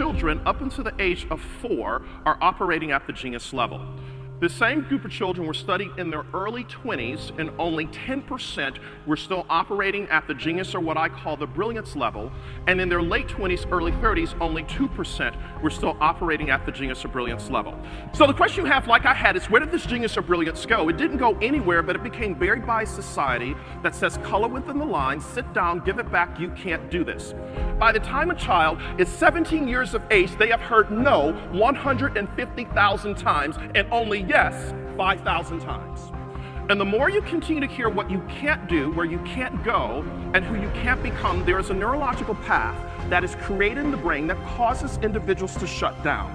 children up until the age of 4 are operating at the genius level. The same group of children were studied in their early 20s, and only 10% were still operating at the genius, or what I call the brilliance level. And in their late 20s, early 30s, only 2% were still operating at the genius or brilliance level. So the question you have, like I had, is where did this genius or brilliance go? It didn't go anywhere, but it became buried by a society that says color within the line, sit down, give it back, you can't do this. By the time a child is 17 years of age, they have heard no 150,000 times, and only yes 5,000 times. And the more you continue to hear what you can't do, where you can't go, and who you can't become, there is a neurological path that is created in the brain that causes individuals to shut down.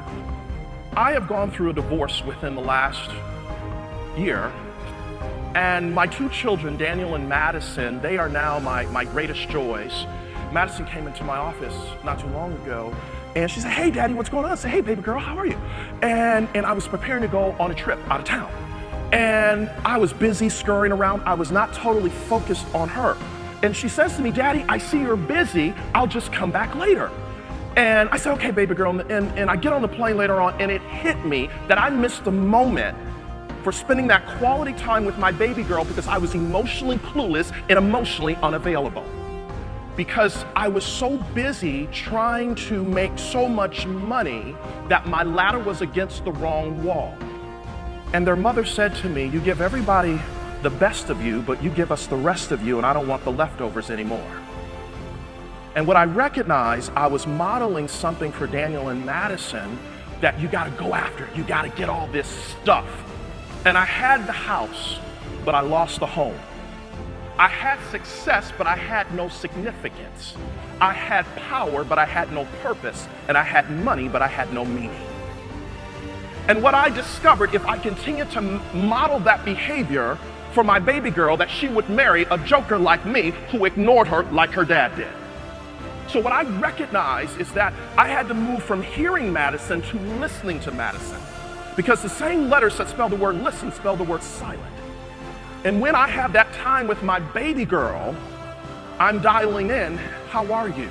I have gone through a divorce within the last year, and my 2 children, Daniel and Madison, they are now my greatest joys. Madison came into my office not too long ago, and she said, "Hey, Daddy, what's going on?" I said, "Hey, baby girl, how are you?" And I was preparing to go on a trip out of town. And I was busy scurrying around. I was not totally focused on her. And she says to me, "Daddy, I see you're busy. I'll just come back later." And I said, "Okay, baby girl." And I get on the plane later on, and it hit me that I missed the moment for spending that quality time with my baby girl because I was emotionally clueless and emotionally unavailable. Because I was so busy trying to make so much money that my ladder was against the wrong wall. And their mother said to me, "You give everybody the best of you, but you give us the rest of you, and I don't want the leftovers anymore." And what I recognized, I was modeling something for Daniel and Madison, that you gotta go after it, you gotta get all this stuff. And I had the house, but I lost the home. I had success, but I had no significance. I had power, but I had no purpose. And I had money, but I had no meaning. And what I discovered, if I continued to model that behavior for my baby girl, that she would marry a joker like me who ignored her like her dad did. So what I recognized is that I had to move from hearing Madison to listening to Madison. Because the same letters that spell the word listen spell the word silent. And when I have that time with my baby girl, I'm dialing in, "How are you?"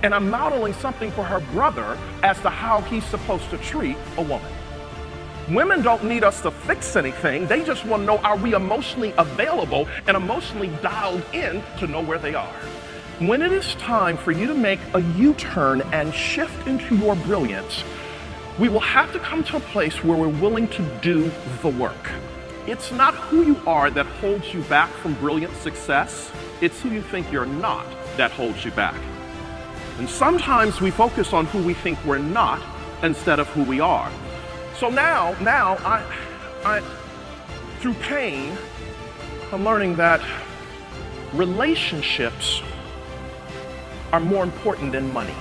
And I'm modeling something for her brother as to how he's supposed to treat a woman. Women don't need us to fix anything. They just want to know, are we emotionally available and emotionally dialed in to know where they are? When it is time for you to make a U-turn and shift into your brilliance, we will have to come to a place where we're willing to do the work. It's not who you are that holds you back from brilliant success. It's who you think you're not that holds you back. And sometimes we focus on who we think we're not instead of who we are. So now I through pain, I'm learning that relationships are more important than money.